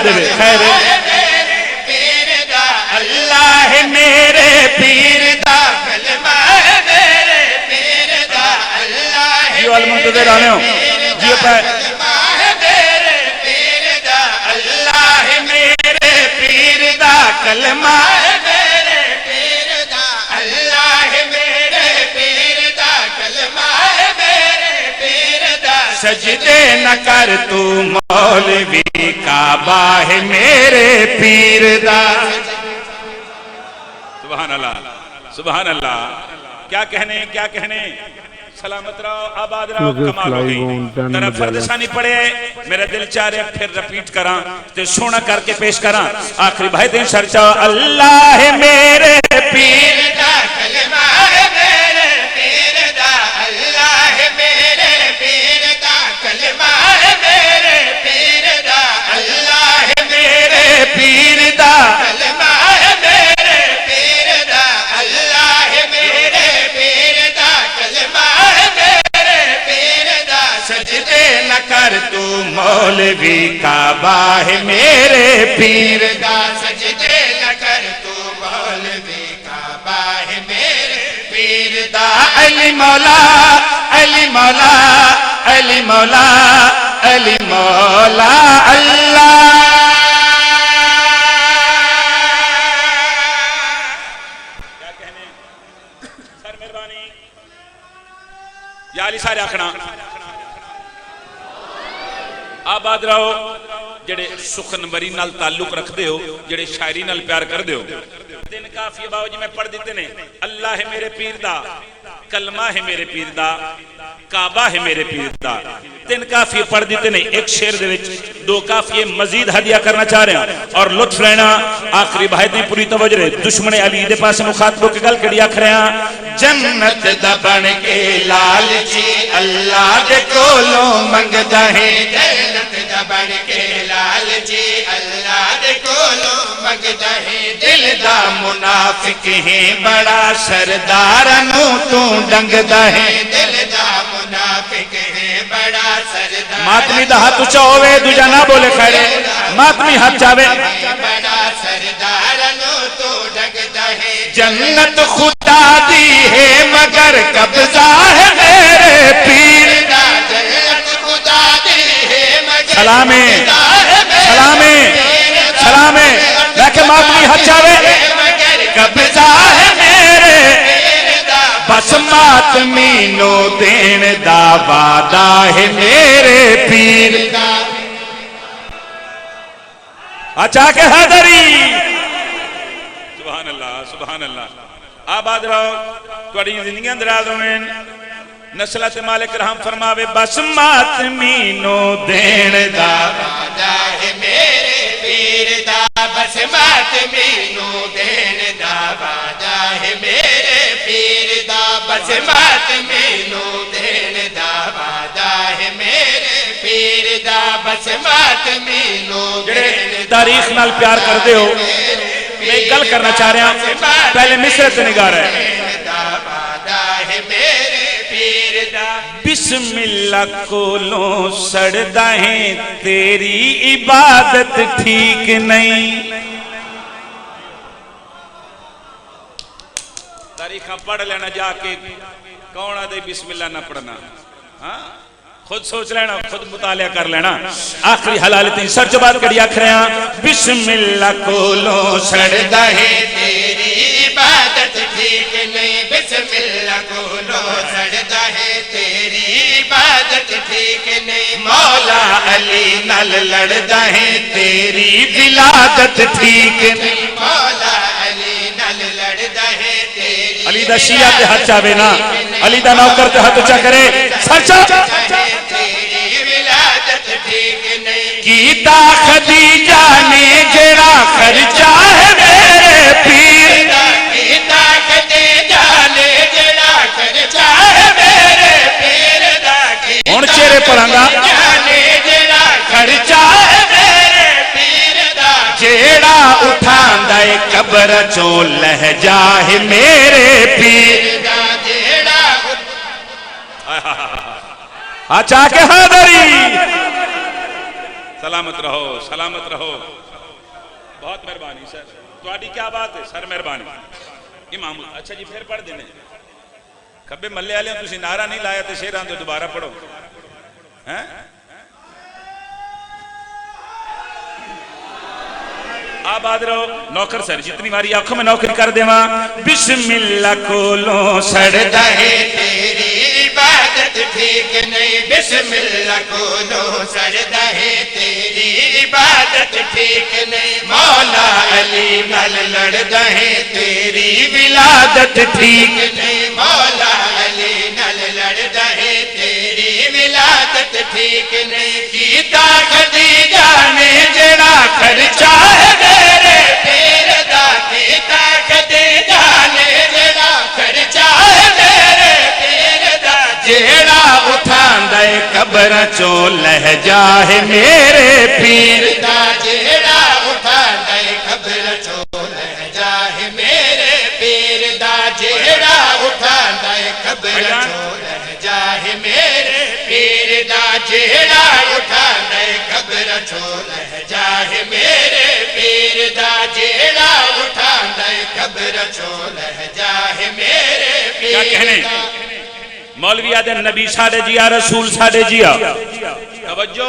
दे खैर अल्लाह मेरे पीर दा कलमा है मेरे पीर दा अल्लाह जी वाल मुंतज़िर आने हो जी पे मेरे पीर दा अल्लाह मेरे पीर दा कलमा है मेरे पीर दा अल्लाह मेरे पीर दा कलमा है मेरे पीर दा सजदे न कर तू मौलवी काबा है मेरे पीर दा सुभान अल्लाह सुभान अल्लाह क्या कहने सलामत रहो आबाद रहो कमाल हो गई तेरा फर्ज सानी पड़े मेरा दिल चाह रहा फिर रिपीट करा ते सोना करके पेश करा आखिरी भाई दिन सरचा अल्लाह मेरे पीर दा कलमा है मेरे पीर दा अल्लाह मेरे पीर दा कलमा है मेरे पीर दा अल्लाह मेरे पीर दा कलमा कर तू मौलवी काबा है मेरे पीर दा सजदे न कर तू मौलवी काबा है मेरे पीर दा अली मौला अली मौला अली मौला अली मौला अल्लाह क्या कहने सर मेहरबानी या अली सारे आखना आबाद रहो जेड़े सुखनबरी नाल ताल्लुक रखते हो जेड़े शायरी नाल प्यार करते हो दिन काफी बाबू जी मैं पढ़ दिते ने अल्लाह है मेरे पीर दा कलमा है मेरे पीर दा काबा है मेरे पीर दा तीन काफी पढ़ दिते ने एक शेर दे विच दो काफी मजीद हदिया करना चाह रहे हैं और लुत्फ लेना आखिरी भाई दी पूरी तवज्जो रे दुश्मन अली दे पास मुखातबो के गल कड़ी आख रहे हैं जन्नत दा बन के लालची अल्लाह दे कोलों मंगदा है जन्नत दा बन के लालची अल्लाह दे कोलों मंगदा है दिल दा मुनाफिक है बड़ा सरदार नू तू डंगदा है दिल दा मुनाफिक है बड़ा सरदार मातमी दा हाथ ऊंचा होवे दूजा ना बोले खैरे मातमी हाथ जावे बड़ा सरदार नू तू डंगदा है जन्नत खुदा दी है मगर कब्जा है मेरे पीर दा जन्नत खुदा दी है मगर सलामे सलामे सलामे लेके मातमी हाथ जावे मगर कब्जा है मेरे बस मातमी नो देन दा वादा है मेरे पीर दा अच्छा के हैदरी सुभान अल्लाह आबाद रहो थोड़ी जिंदगी दराज होवें नस्ल ते मालिक रहम फरमावे बस मातमी नो देन दा वादा है मेरे पीर दा बस मातमी नो देन दा वादा है मेरे पीर दा बस मातमी नो देन दा वादा है मेरे पीर दा बस मातमी नो जेड़े तारीख नाल प्यार करदे हो मैं गल करना चाह रहा हूं पहले मिसरे से निगाह रहे बिस्मिल्लाह कोलों सड़दा है तेरी इबादत ठीक नहीं तारीखा पढ़ लेना जाके कौन आदे बिस्मिल्लाह ना पढ़ना हाँ खुद सोच लेना खुद मुतालिया कर लेना आखिरी हलालती सच बात करी आख रहे हैं बिस्मिल्लाह कोलों सड़दा है तेरी इबादत ठीक नहीं बिस्मिल्लाह कोलों सड़दा है तेरी इबादत ठीक नहीं मौला अली नाल लड़दा है तेरी विलादत ठीक नहीं मौला अली नाल लड़दा है तेरी अली दा शिया ते हाथ चावे ना अली दा नौकर ते हाथ ऊंचा करे सरचा कीता खदीजा ने जेड़ा खर्चा है मेरे पीर कीता खदीजा ने जेड़ा खर्चा है मेरे पीर दा हुन चेहरे पढ़ांगा जेड़ा खर्चा है मेरे पीर दा जेड़ा उठांदा है कब्र चों लहजा है मेरे पीर दा जेड़ा अच्छा के हादरी सलामत रहो, सलामत रहो। बहुत मेहरबानी सर, थोड़ी क्या बात है सर, मेहरबानी। इमाम अच्छा जी फिर पढ़ देने खब्बे मल्ले वाले तुसी नारा नहीं लाया तो शेरां तो दोबारा पढ़ो हैं। आबाद रहो। नौकर सर जितनी बारी आंखों में नौकरी कर देवा। बिस्मिल्लाह खोलो सड़दा है तेरी इबादत ठीक नहीं, बिस्मिल्लाह खोलो सजदा है तेरी इबादत ठीक नहीं। मौला अली नल लड़दा है तेरी विलादत ठीक नहीं, मौला अली नल लड़दा है तेरी विलादत ठीक नहीं। कीता खदीजा ने जड़ा खर्चा है मेरे पीर दा, कीता खदीजा ने जड़ा खर्चा है मेरे पीर दा। जेड़ा उठांदा है कब्र चो लहजा है मेरे पीर दा, जेड़ा उठांदा है कब्र चो लहजा है मेरे पीर दा, जेड़ा उठांदा है कब्र चो लहजा है मेरे पीर दा, जेड़ा उठांदा है कब्र चो लहजा है मेरे पीर दा, जेड़ा उठांदा है कब्र चो लहजा है मेरे पीर दा। क्या कहने मौलवी आदे नबी साडे जिया, रसूल साडे जिया। तवज्जो,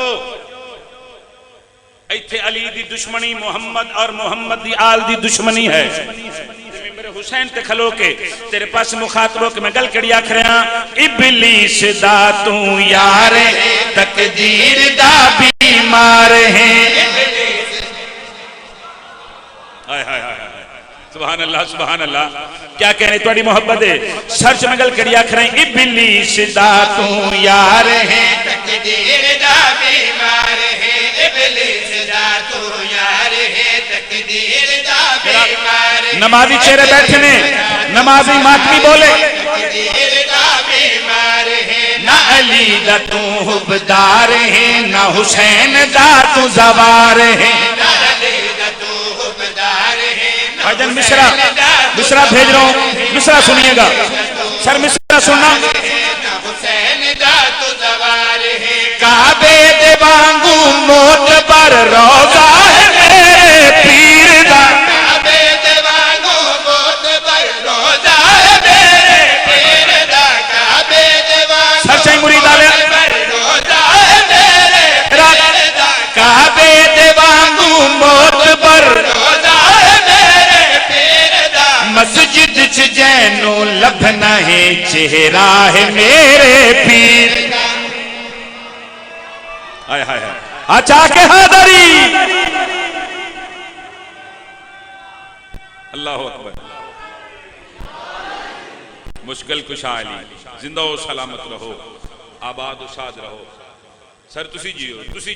इत्थे अली दी दुश्मनी मुहम्मद और मुहम्मद दी आल दी दुश्मनी है। मेरे हुसैन ते खलो के तेरे पास मुखातबो के मैं गल कड़ी आख रहा। इबलीस दा तू यार तकदीर दा बीमार है। हाय हाय हाय, सुभान अल्लाह, सुभान अल्लाह। क्या कहने तुम्हारी मोहब्बत है। सर्च में गल कड़ी आख रहे। इबलीस दा तू यार है तकदीर दा बीमार है, इबलीस दा तू यार है तकदीर दा बीमार है। नमाजी चेहरे बैठे ने, नमाजी मातमी बोले तकदीर दा बीमार है। ना अली दा तू हुबदार है, ना हुसैन दा तू जवार है। भाईजान मिश्रा, मिश्रा भेज रहा हूँ, मिश्रा सुनिएगा सर, मिश्रा सुनना। हुसैन दा तू जवार है, काबे दे वांगू मोट पर रोजा है मेरे पीर दा। काबे दे वांगू मोट पर रोजा है मेरे पीर दा, काबे दे वांगू सच्चाई मुरीद आले रोजा है मेरे पीर दा, काबे दे वांगू मोट पर रोजा है मेरे पीर दा। मस्जिद च जैनू लभना है चेहरा है मेरे पीर। हाय हाय हाय, अच्छा के हादरी। अल्लाह अकबर। मुश्किल कुशा अली, जिंदा हो सलामत रहो, आबाद शाद रहो। सर तुसी जियो, तुसी